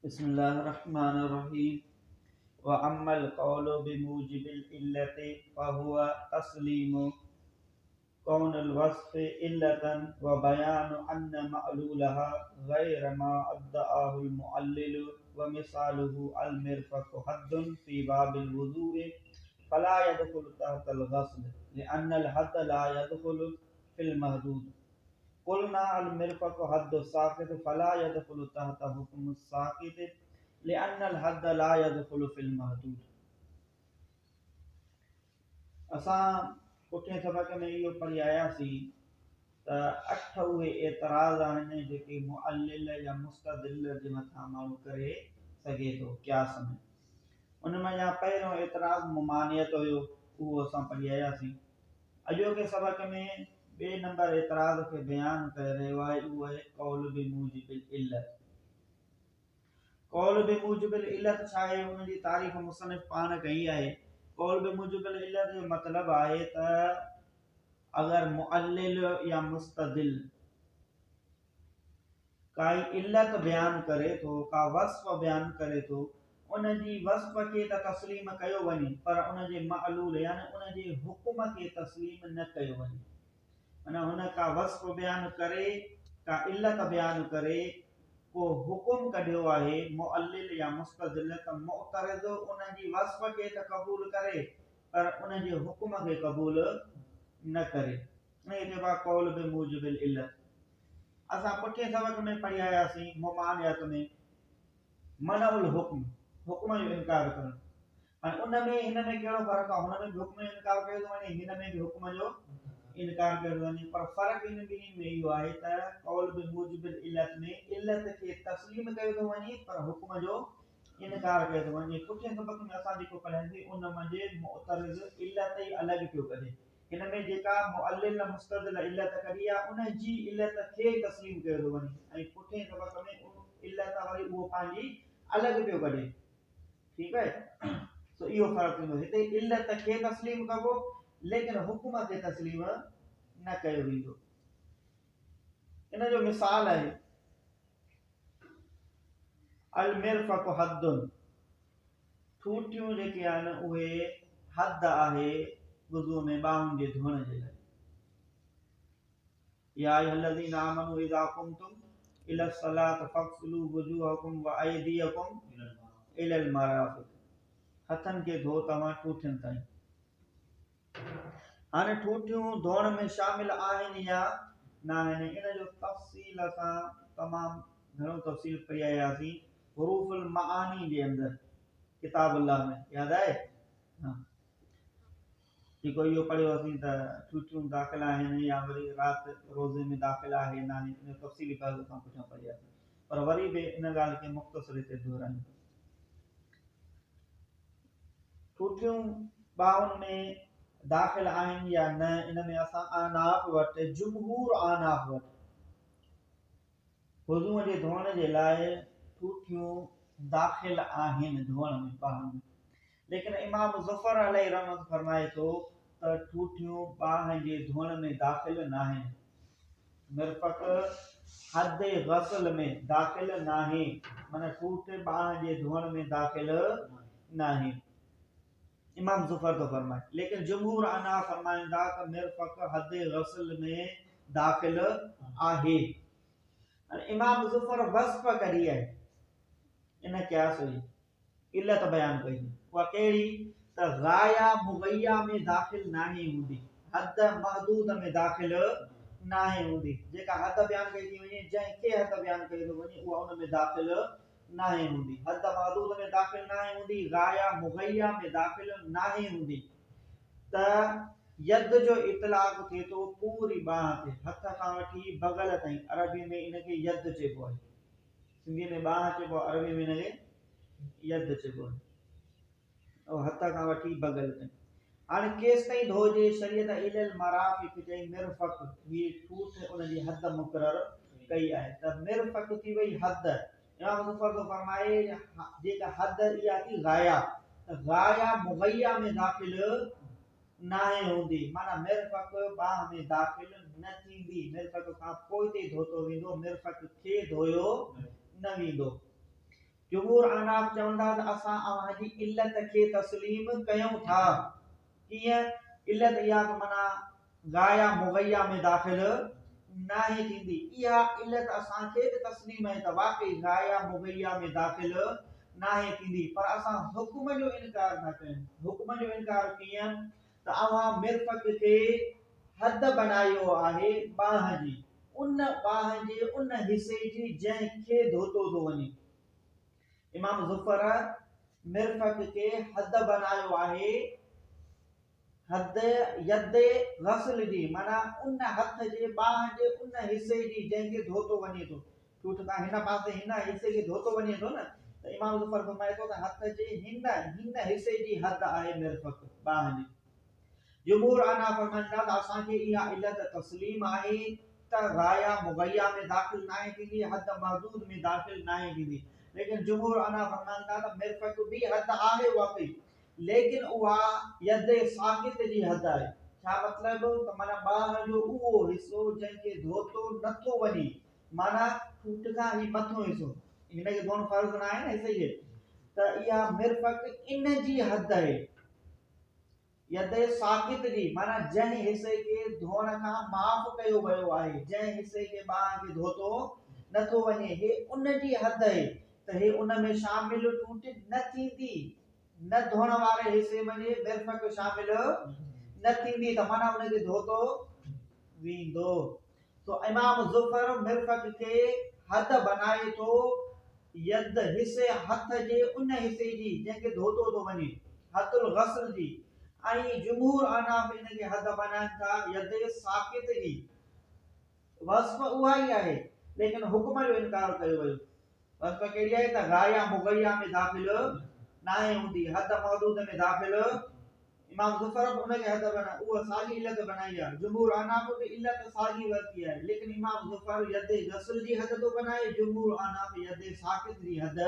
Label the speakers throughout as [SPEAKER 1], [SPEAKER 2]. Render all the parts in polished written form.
[SPEAKER 1] बिस्मिल्लाहिर्रहमानिर्रहीम व अम्मल क़ौलु बिमूजिबिल इल्लति फ़हुवा तस्लीमु कौनुल वस्फ़ि इल्लतन व बयानु अन्न मअलूलहा ग़ैर मा अद्दअहुल मुअल्लिलु व मिसालुहु अल मिरफ़क़ु हद्दुन फ़ी बाबिल वुज़ूइ फ़ला यदख़ुलु तहतल ग़स्ल लिअन्नल हद्द ला यदख़ुलु फ़िल महदूद क़ुलना अल मिरफ़क़ु हद्दु साक़ित फ़ला यदख़ुलु तहत हुक्मु साक़ित लिअन्नल हद्द ला यदख़ुलु फ़िल महदूद। असां पुठिएं सबक़ में इहो पढ़ी आयासीं त 8 उहे एतराज़ आहिनि जेके मुअल्लिल या मुस्तदिल जे मथां माण्हू करे सघे थो क़ियास में। उनमें जा पहिरियों एतराज़ मुमानियत हुयो, उहो असां पढ़ी आयासीं। अॼोके सबक़ में ॿिए नंबर एतराज़ खे बयानु करे रहियो आहे, उहो आहे क़ौल बिमूजिबिल इल्लत। क़ौल बिमूजिबिल इल्लत छा आहे, उन जी तारीफ़ मुसनिफ़ पाण कई आहे। क़ौल बिमूजिबिल इल्लत जो मतिलबु आहे त अगर मुअल्लिल या मुस्तदिल काई इल्लत बयान करे थो, का वस्फ़ बयान करे थो, उन जी वस्फ़ खे त तस्लीम कयो वञे, पर उन जे मअलूल यानी उन जे हुक्म खे तस्लीम न कयो वञे। माना हुन का वस्फ़ बयान करे, का इल्लत बयान करे, को हुकुम कढियो आहे मुअल्लिल या मुस्तदिल, त मुअतरिज़ उन जी वस्फ़ खे त क़बूल करे पर उन जे हुक्म खे क़बूल न करे। इनखे चइबो आहे क़ौल बिमूजिबिल इल्लत। असां पुठिएं सबक़ में पढ़ी आयासीं मुमानियत में मनउल हुक्म, हुक्म जो इनकार करणु। हाणे उन में हिन में कहिड़ो फ़र्क़ु आहे, हुन में बि हुक्म जो इनकार कयो थो वञे, हिन में बि हुक्म जो इनकार कयो थो वञे, पर फ़र्क़ु इन ॿिन्ही में इहो आहे त क़ौल बिमूजिबिल इल्लत में इल्लत खे तस्लीम कयो थो वञे पर हुक्म जो इनकार कयो थो वञे। पुठिएं सबक़ में असां जेको पढ़ियासीं उन मंझि मुअतरिज़ इल्लत ई अलॻि पियो कढे। हिन में जेका मुअल्लिल मुस्तदिल इल्लत कढी आहे, उन जी इल्लत खे तस्लीम कयो थो वञे, ऐं पुठिएं सबक़ में उन इल्लत वरी उहो पंहिंजी अलॻि पियो कढे। ठीकु आहे, तो इहो फ़र्क़ु थींदो। हिते इल्लत खे तस्लीम कबो लेकिन हुक्म खे तस्लीम न कयो वेंदो। इन जो मिसाल आहे अल मिरफ़क़ु हद्दुन, ठूठियूं जेके आहिनि उहे हद आहे वुज़ू में ॿाहुनि जे धोइण जे लाइ। या अय्युहल्लज़ीना आमनू इज़ा क़ुमतुम इला सलात फ़ग़सिलू वुजूहकुम व अयदियकुम इलल मराफ़िक़, हथनि खे धो तव्हां ठूठियुनि ताईं। हाणे ठूठियूं धोइण में शामिल आहिनि या न आहिनि, इन जो तफ़सील असां तमामु घणो तफ़सील पढ़ी आयासीं हुरूफ़ुल मआनी जे अंदरि किताब अल्लाह में, यादि आहे? हाँ, जेको इहो पढ़ियोसीं त ठूठियूं दाख़िल आहिनि या वरी राति रोज़े में दाख़िल आहे न आहे, इन जो तफ़सीली ॻाल्हि असां पुठियां पढ़ियासीं, पर वरी बि इन ॻाल्हि खे मुख़्तसर हिते दोहरायूं। ठूठियूं ॿाहुनि में दाख़िल आहिनि या न, इन में असां आनाफ़ वटि जुमहूर आनाफ़ वटि वुज़ूअ जे धोइण जे लाइ ठूठियूं दाख़िल आहिनि धोइण में ॿाहुनि में, लेकिन इमाम ज़ुफ़र अलैहि रहमत फरमाए थो त ठूठियूं ॿाह जे धोइण में दाख़िल न आहिनि। मिरफ़क़ हद ग़स्ल में दाख़िल न आहे, माना ठूठ ॿाह जे धोइण में दाख़िल न आहे, इमाम ज़ुफ़र थो फरमाए। लेकिन जुमहूर आना फरमाईंदा त मिरफ़क़ हद ग़स्ल में दाख़िल आहे। इमाम ज़ुफ़र वस्फ़ कढी आहे, इन क़यास हुई इल्लत बयान कई, उहा कहिड़ी त गाया मुग़य्या में दाख़िल नाहे हूंदी, हद महदूद में दाख़िल नाहे हूंदी। जेका हद बयान कई थी वञे, जंहिंखे हद बयान कई थो वञे, उहा उन में दाख़िल नाहे हूंदी। हद महदूद में दाख़िल नाहे हूंदी, गाया मुग़य्या में दाख़िल नाहे हूंदी। त यद जो इतलाक़ थिए थो पूरी बाह ते, हथ खां वठी बगल ताईं। अरबी में इनखे यद चइबो आहे, सिंधी में बाह चइबो आहे, अरबी में इनखे यद चइबो आहे, और हथ खां वठी बगल ताईं। हाणे केसि ताईं धोइजे, शरीयत इलल मराफ़िक़ चई मिरफ़क़, हीअ ठूठ उन जी हद मुक़रर कई आहे, त मिरफ़क़ थी वई हद। इमाम ज़ुफ़र थो फरमाए जेका हद इहा थी गाया, त गाया मुग़य्या में दाख़िल नाहे हूंदी, माना मिरफ़क़ बाह में दाख़िल न थींदी, मिरफ़क़ खां पोइ ते धोतो वेंदो, मिरफ़क़ खे धोयो न वेंदो। जुमूर अहनाफ चवंदा त असां अव्हांजी इल्लत खे तस्लीम कयूं था। कीअं? इल्लत इहा त माना गाया मुगैया में दाख़िल नाहे थींदी। इहा इल्लत असांखे बि तस्लीम आहे त वाकई गाया मुगैया में दाख़िल नाहे थींदी, पर असां हुक्म जो इनकार न कयूं। हुक्म जो इनकार कीअं? त अव्हां मिर्फक खे हद बनायो आहे बाह जी, उन बाह जे उन हिस्से जी जंहिंखे धोतो थो वञे। इमाम ज़ुफर मिर्फक के हद बनायो आहे, हद यद गस्ल जी, माना उन हथ जे बाह जे उन हिस्से जी जंहिंखे धोतो वञे थो। ठूठ खां हिन पासे हिन हिस्से खे धोतो वञे थो न, त इमाम ज़ुफर फरमाए थो त हथ जे हिन हिस्से जी हद आहे मिर्फक बाह जी। जुमूर अना फरमाईंदा त असांखे इहा इल्लत तस्लीम आहे त गाया मुगैया में दाख़िल नाहे थींदी, हद महदूद में दाख़िल नाहे थींदी। लेकिन जुमूर अना फरमाईंदा त मिर्फक भी हद आहे वाकई, लेकिन उहा यद साकित जी हद आहे। छा मतलब? त माना बाह जो उहो हिस्सो जंहिंखे धोतो नथो वञे, माना ठूठ खां ही मथो हिस्सो, हिनखे धोइण फर्ज़ न आहे न हिस्से खे, त इहा मिर्फक इन जी हद आहे। यद साकित जी, माना जंहिं हिस्से के धोअण खां माफ़ कयो वियो आहे, जंहिं हिस्से के बाह खे धोतो नथो वञे, हे उन जी हद आहे, त हे उन में शामिल टूट न थींदी। न धोअण वारे हिस्से में मिर्फक शामिल न थींदी, त माना उनखे धोतो वेंदो। तो इमाम ज़ुफर मिर्फक के हद बनाए थो यद हिस्से हथ जे उन हिस्से जी जंहिंखे धोतो थो वञे, हदुल गस्ल जी। ऐं जुमूर अहनाफ इनखे हद बनाइनि था यद साकित जी। वस्फ उहा ई आहे, लेकिन हुक्म जो इनकार कयो वियो। वस्फ कहिड़ी आहे? त गाया मुगैया में दाख़िल नाहे हूंदी, हद महदूद में दाख़िल। इमाम ज़ुफर उनखे हद बना, उहा साॻी इल्लत बनाई आहे। जुमूर अहनाफ बि इल्लत साॻी वरिती आहे, लेकिन इमाम ज़ुफर यद गस्ल जी हद थो बनाए, जुमूर अहनाफ यद साकित जी हद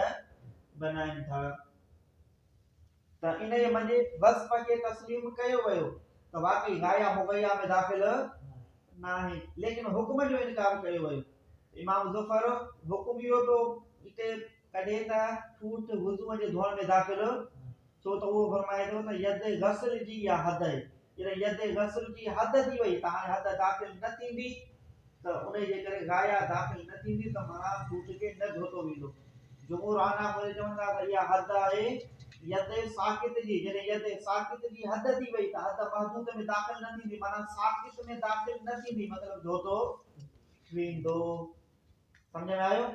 [SPEAKER 1] बनाइनि था। त इन जे मंझि वस्फ खे तस्लीम कयो वियो त वाकई गाया मुगैया में दाख़िल नाहे, लेकिन हुक्म जो इनकार कयो वियो। इमाम ज़ुफर हुक्म इहो थो हिते कढे त ठूठ वुज़ू जे धोअण में दाख़िल, छो त उहो फरमाए थो त यद गस्ल जी इहा हद आहे। जॾहिं यद गस्ल जी हद थी वई त हाणे हद दाख़िल न थींदी, त उन जे करे गाया दाख़िल न थींदी, त माना ठूठ खे न धोतो वेंदो। जुमूर अहनाफ चवंदा त इहा हद आहे यद साकित जी। जॾहिं यद साकित जी हद थी वई त हद महदूद में दाख़िल न थींदी, माना साकित में दाख़िल न थींदी, मतलब धोतो वेंदो। समझ में आयो?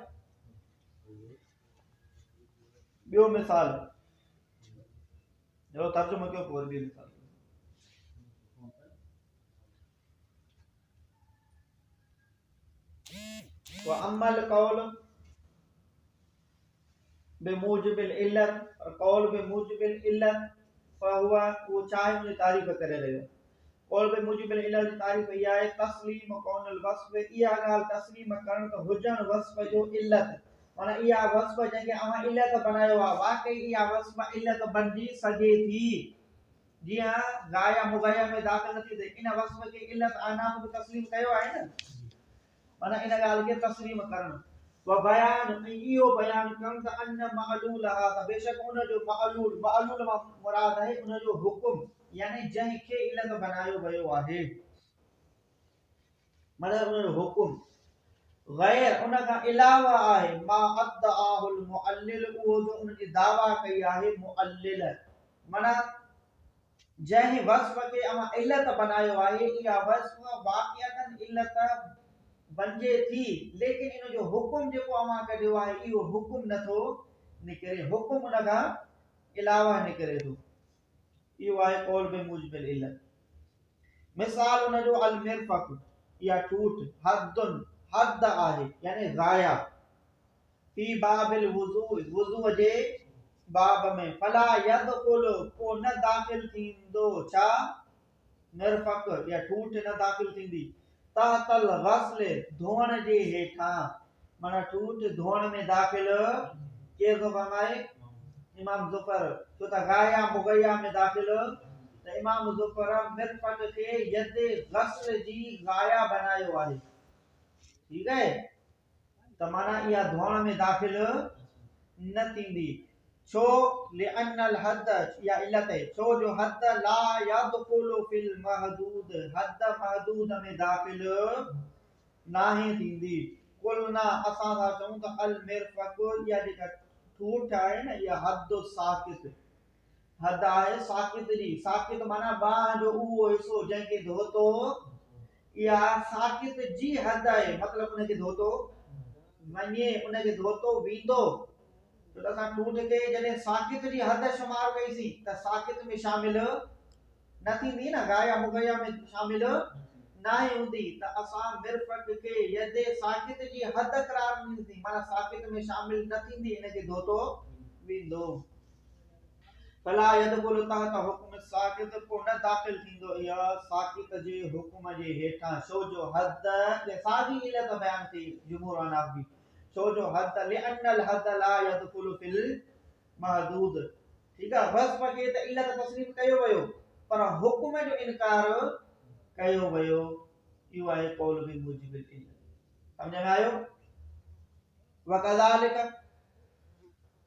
[SPEAKER 1] ॿियो मिसाल जो तर्जुमो कयो पोइ ॿी मिसाल। व अमल कौल बिमूजिबिल इल्लत, कौल बिमूजिबिल इल्लत फहुवा, वो चाहे उनकी तारीफ करे रहियो। कौल बिमूजिबिल इल्लत जी तारीफ इहा आहे तस्लीम कौनुल वस्फ, इहा ॻाल्हि तस्लीम करण त हुजण वस्फ जो इल्लत, माना इहा वस्फ जंहिंखे अव्हां इल्लत बनायो आहे, वाकई इहा वस्फ इल्लत बणजी सघे थी। जीअं गाया मुगैया में दाख़िल न थी, इन वस्फ खे इल्लत अहनाफ बि तस्लीम कयो आहे न, माना इन ॻाल्हि खे तस्लीम करण। व बयान, इहो बयान करण त अन मअलूल हा, त बेशक उन जो मअलूल, मअलूल मां मुराद आहे उन जो हुक्म, यानी जंहिंखे इल्लत बनायो वियो आहे, मतलब उन जो हुक्म गैर उन खां अलावा आहे, मा अद्दाहुल मुअल्लिल, उहो जो उन जी दावा कई आहे मुअल्लिल, माना जंहिं वस्फ खे अव्हां इल्लत बनायो आहे, इहा वस्फ वाक़िअतन इल्लत बणजे थी, लेकिन इन जो हुक्म जेको अव्हां कढियो आहे, इहो हुक्म नथो निकिरे, हुक्म उन खां अलावा निकिरे थो। इहो आहे कौल बिमूजिबिल इल्लत। मिसाल उन जो अल मिर्फक, इहा ठूठ, हदुन, हद आहे, यानी गाया, फी बाबिल वुज़ू, वुज़ू जे बाब में, फला यदखुल, को न दाख़िल थींदो, छा? मिर्फक या ठूठ न दाख़िल थींदी, तहतल गस्ल, धोअण जे हेठां, माना ठूठ धोअण में दाख़िल केर थो फरमाए? इमाम ज़ुफर, छो त गाया मुगैया में दाख़िल, त इमाम ज़ुफर मिर्फक खे यद गस्ल जी गाया बनायो आहे। ठीक है, त माना इहा धोअण में दाख़िल न थींदी। छो लिअन्नल हद या इल्लत है, छो जो हद ला यदखुलु फिल महदूद, हद महदूद में दाखिल नाहे थींदी। कुलना असां था चऊं त अल मिरफक या जेका ठूठ आहे न, इहा हद साकित, हद आहे साकित जी। साकित माना बाह जो उहो हिस्सो जंहिंखे धोतो, इहा साकित जी हद आहे, मतलब उनखे धोतो वञे, उनखे धोतो वेंदो। तो असां ठूठ खे जॾहिं साकित जी हद शुमार कईसीं त साकित में शामिल न थींदी न, गाया मुगया में शामिल न हूंदी। त असां मिरफक खे यदे साकित जी हद करार ॾींदी, माना साकित में शामिल न थींदी, इनखे धोतो वेंदो। फला यदखुलु तहत हुक्म साकित, को न दाखिल थींदो इहा साकित जे हुक्म जे हेठां। छो जो हद जे साॻी इल्लत बयान थी जुमहूर अनाफ जी, छो जो हद लिअन्नल हद ला यदखुलु फिल महदूद। ठीक आहे, वस्फ खे त इल्लत तस्लीम कयो वियो, पर हुक्म जो इनकार कयो वियो। इहो आहे कौल बि मुजिबिल इल्लत। समझ में आयो? वकज़ालिक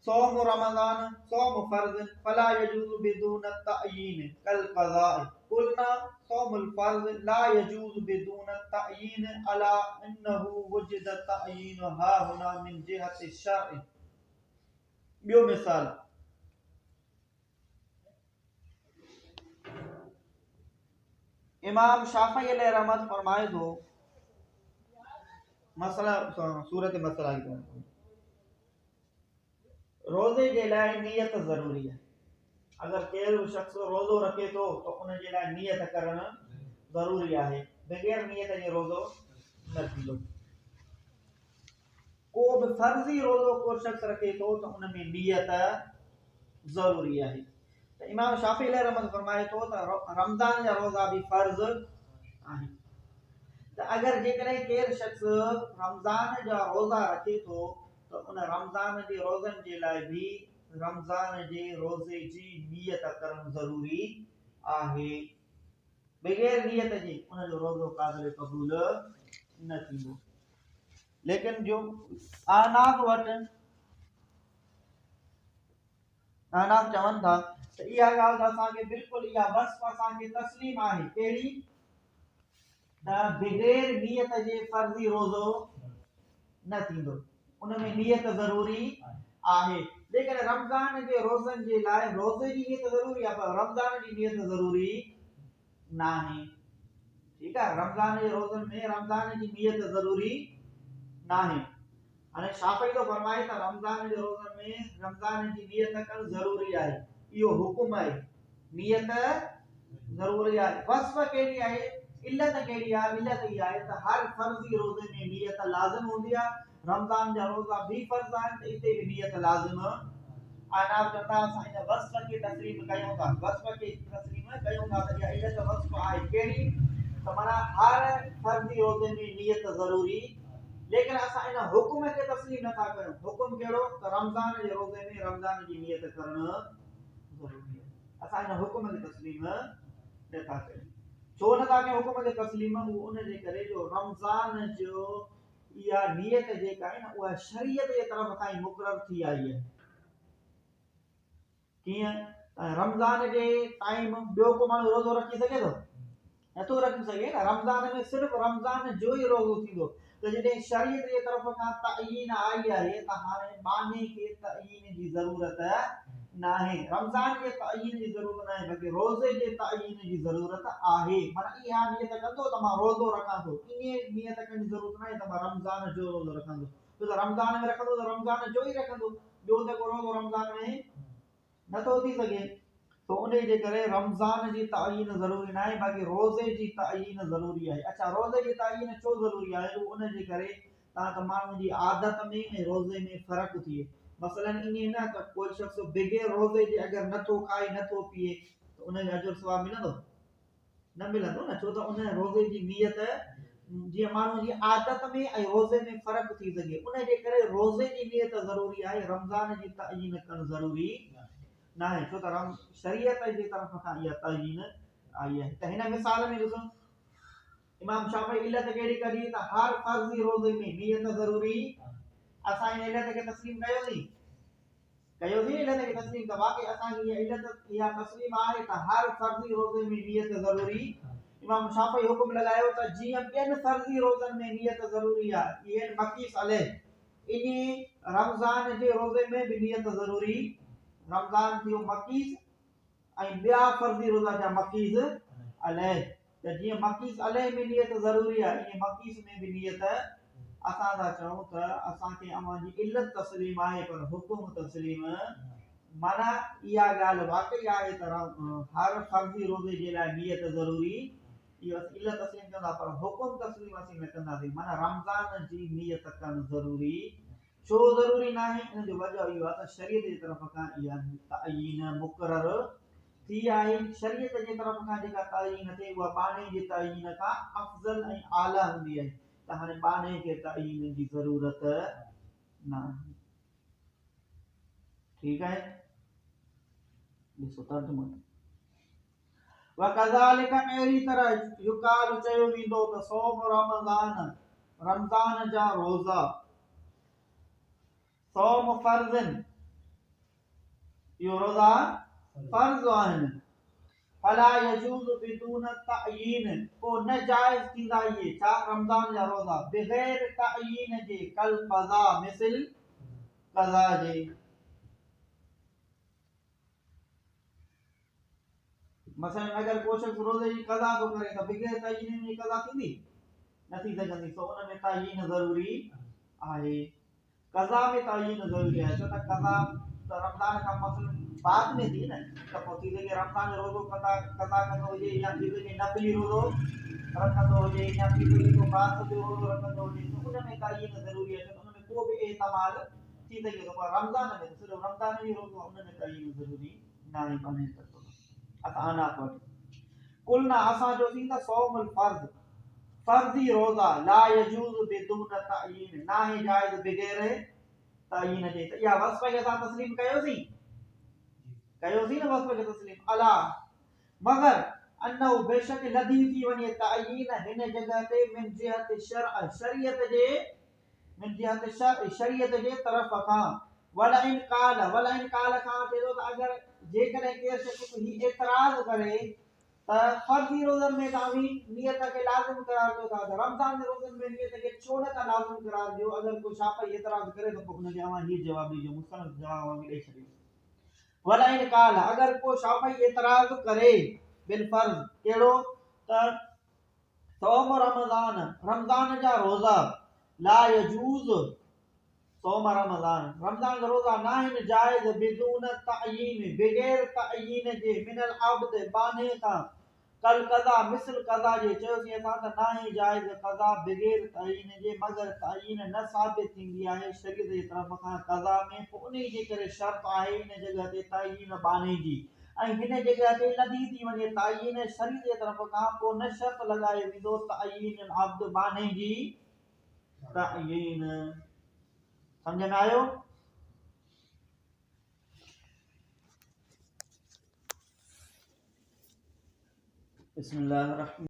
[SPEAKER 1] सौम रमज़ान सौम फर्ज़ फला यजूज़ बिदून तअयीन कल क़ज़ाअ। कुलना सौमुल फर्ज़ ला यजूज़ बिदून तअयीन अला अन्नहु वुजिद तअयीन हा हुना मिन जिहति शर्अ। ॿियो मिसाल, इमाम शाफ़ी अलैहि रहमत फरमाए थो, मसला सूरत मसला की रोजे के लाइ नियत ज़रूरी है। अगर केरु शख्स रोज़ो रखे तो उन जे लाइ नियत करण ज़रूरी आहे, बगैर नियत जे रोज़ो न थींदो। को बि फर्ज़ी रोज़ो को शख्स रखे तो उन में नियत ज़रूरी आहे। त इमाम शाफ़ी अलैहि रहमत फरमाए तो त रमज़ान जा रोज़ा भी फर्ज़ आहिनि। त अगर जेकॾहिं केरु शख्स रमज़ान जा रोज़ा रखे तो उन रमज़ान जे रोज़नि जे लाइ भी रमज़ान जे रोज़े जी नियत करण ज़रूरी आहे। बगैर नियत जे उन जो रोज़ो क़ाबिल क़बूल न थींदो। लेकिन जो आनाफ वटि आनाफ चवनि था त इहा ॻाल्हि त असांखे बिल्कुलु इहा वस्फ असांखे तस्लीम आहे। कहिड़ी? त बगैर नियत जे फर्ज़ी रोज़ो न थींदो, उन में नियत ज़रूरी आहे। लेकिन रमज़ान जे रोज़नि जे लाइ रोज़े जी नियत ज़रूरी आहे, पर रमज़ान जी नियत ज़रूरी नाहे। ठीक आहे, रमज़ान जे रोज़नि में रमज़ान जी नियत ज़रूरी नाहे। हाणे शाफ़ी तो फरमाए त रमज़ान जे रोज़नि में रमज़ान जी नियत करणु ज़रूरी आहे, इहो हुकुम आहे, नियत ज़रूरी आहे। वस्फ कहिड़ी आहे, इल्लत कहिड़ी आहे? इल्लत इहा आहे त हर फर्ज़ी रोज़े में नियत लाज़िम हूंदी आहे। रमज़ान जा रोज़ा भी फ़र्ज़ आहिनि त इते भी नियत लाज़िम। आनाफ चवंदा असां इन वस्फ खे तस्लीम कयूं था, वस्फ खे तस्लीम कयूं था त इहा इल्लत वस्फ आहे। कहिड़ी? त माना हर फर्ज़ी रोज़े में नियत ज़रूरी, लेकिन असां इन हुकुम खे तस्लीम नथा कयूं। हुकुम कहिड़ो? त रमज़ान जे रोज़े में रमज़ान जी नियत करणु ज़रूरी आहे। असां इन हुकुम खे तस्लीम नथा कयूं। छो नथा कयूं हुकुम खे तस्लीम? उहो उन जे करे जो रमज़ान जो इहा नियत जेका आहे न, उहा शरीयत जे तरफ़ खां मुक़रर थी आई आहे। कीअं? रमज़ान जे टाइम ॿियो को माण्हू रोज़ो रखी सघे थो? नथो रखी सघे न। रमज़ान में सिर्फ़ रमज़ान जो ई रोज़ो थींदो। त जॾहिं शरीयत जे तरफ़ खां तअयीन आई आहे त हाणे माने खे तअयीन जी ज़रूरत नाहे। रमज़ान जे तअयीन जी ज़रूरत नाहे, बल्कि रोज़े जे तअयीन जी ज़रूरत आहे। माना इहा नियत कंदो त मां रोज़ो रखां थो, ईअं नियत करण जी ज़रूरत नाहे त मां रमज़ान जो रोज़ो रखंदो। छो त रमज़ान में रखंदो त रमज़ान जो ई रखंदो, ॿियो त को रोज़ो रमज़ान में नथो थी सघे। तो उन जे करे रमज़ान जी तअयीन ज़रूरी नाहे, बाक़ी रोज़े जी तअयीन ज़रूरी आहे। अच्छा, रोज़े जी तअयीन छो ज़रूरी आहे? उन जे करे त माण्हू जी आदत में ऐं रोज़े में फ़र्क़ु थिए। मसलन ईअं न त कोई शख़्स बगैर रोज़े जे अगर नथो खाए नथो पिए त उन जो अजर सवाब मिलंदो? न मिलंदो न, छो त उन रोज़े जी नियत जीअं माण्हू जी आदत में ऐं रोज़े में फ़र्क़ु थी सघे, उन जे करे रोज़े जी नियत ज़रूरी आहे, रमज़ान जी तअयीन करणु ज़रूरी नाहे। छो त शरीयत जे तरफ़ खां इहा तअयीन आई आहे। त हिन मिसाल में ॾिसो, इमाम शाफ़ी इल्लत कहिड़ी कढी त हर फर्ज़ी रोज़े में नियत ज़रूरी। असां इन इल्लत खे तस्लीम कयोसीं? कयोसीं इल्लत खे तस्लीम त वाक़ई असांखे इहा इल्लत इहा तस्लीम आहे त हर फर्ज़ी रोज़े में नियत ज़रूरी। इमाम शाफ़ी हुकुम लगायो त जीअं ॿियनि फर्ज़ी रोज़नि में नियत ज़रूरी आहे इहे मक़ीस अलैह इन रमज़ान जे रोज़े में भी नियत ज़रूरी। रमज़ान थियो मक़ीस ऐं ॿिया फर्ज़ी रोज़ा थिया मक़ीस अलैह। त जीअं मक़ीस अलैह में नियत ज़रूरी आहे ईअं मक़ीस में भी नियत असां था चऊं त असांखे अव्हां जी इल्लत तस्लीम आहे पर हुकुम तस्लीम माना इहा ॻाल्हि वाक़ई आहे त हर फर्ज़ी रोज़े जे लाइ नियत ज़रूरी। इहो इल्लत तस्लीम कंदा पर हुकुम तस्लीम असीं न कंदासीं माना रमज़ान जी नियत करणु ज़रूरी। छो ज़रूरी न आहे इन जो वजह इहो आहे त शरीयत जी तरफ़ खां इहा तअयीन मुक़रर थी आहे। शरीयत जे तरफ़ खां जेका तअयीन थिए उहा बाने जी तअयीन खां अफ़ज़ल ऐं आला हूंदी आहे त हाणे बाने खे तअयीन जी ज़रूरत न आहे। ठीकु आहे ॾिसो तर्जुमो वकज़ालिक अहिड़ी तरह युकाल चयो वेंदो त सौम रमज़ान रमज़ान जा रोज़ा सौम फर्ज़न इहो रोज़ा फर्ज़ आहिनि फला यजूज़ बिदून तअयीन को न जाइज़ थींदा इहे छा रमज़ान जा रोज़ा बग़ैर तअयीन जे कल क़ज़ा मिसल क़ज़ा जे। मसलन अगर को शख्स रोज़े जी क़ज़ा थो करे त बग़ैर तअयीन जी क़ज़ा थींदी न थी सघंदी सो उन में तअयीन ज़रूरी आहे। क़ज़ा में तअयीन ज़रूरी आहे छो त क़ज़ा त रमज़ान खां मसलन बाद में थी न त पोइ थी सघे रमज़ान जो रोज़ो क़ज़ा कंदो हुजे या थी सघे नफ़ली रोज़ो रखंदो हुजे या थी सघे तो बास जो रोज़ो रखंदो हुजे त उन में तअयीन ज़रूरी आहे छो त उन में को बि एहतमाल थी सघे थो पर रमज़ान में त सिर्फ़ु रमज़ान जो रोज़ो उन में तअयीन ज़रूरी न आहे बने त अनाफ़ वटि कुलना असां जोसीं त सौमुल फर्ज़ फर्ज़ी रोज़ा ला यजूज़ बिदून तअयीन ना ही जायज़ बग़ैर तअयीन जे त इहा वस्फ़ खे असां तस्लीम कयोसीं न वस्फ़ खे तस्लीम अला मगर अन्नहु बेशक लधी थी वञे तअयीन हिन जगह ते मिन जिहत शरअ शरीयत जे तरफ़ खां वलाइन काल खां चए थो त अगर जेकॾहिं केरु शख़्स ही एतराज़ करे त फर्ज़ी रोज़नि में तव्हां भी नियत खे लाज़िम करार ॾियो था त रमज़ान जे रोज़नि में नियत खे छो न था लाज़िम करार ॾियो। अगर कोई शाफ़ई एतराज़ करे त पोइ हुनखे अव्हां हीउ जवाब ॾिजो मुस्तनद जवाब ॾेई छॾियो। वलाइन काल अगर को शाफ़ई एतराज़ करे बिल फर्ज़ कहिड़ो त सौम रमज़ान जा रोज़ा ला यजूज़ सौम रमज़ान जा रोज़ा ना आहिनि जाइज़ बिदून तअयीन बग़ैर तअयीन जे मिनल अब्द बाने खां कल क़ज़ा मिसल क़ज़ा जे चयोसीं असां त ना ही जाइज़ क़ज़ा बग़ैर तअयीन जे मगर तअयीन न साबित थींदी आहे शरीयत जी तरफ़ खां क़ज़ा में पोइ उन जे करे शर्त आहे इन जगह ते तअयीन बाने जी ऐं हिन जगह ते लधी थी वञे तअयीन शरीयत जी तरफ़ खां पोइ न शर्त लॻाए वेंदो तअयीन अब्द बाने जी तअयीन। समझ में आयो। बिस्मिल्लाहिर्रहमानिर्रहीम।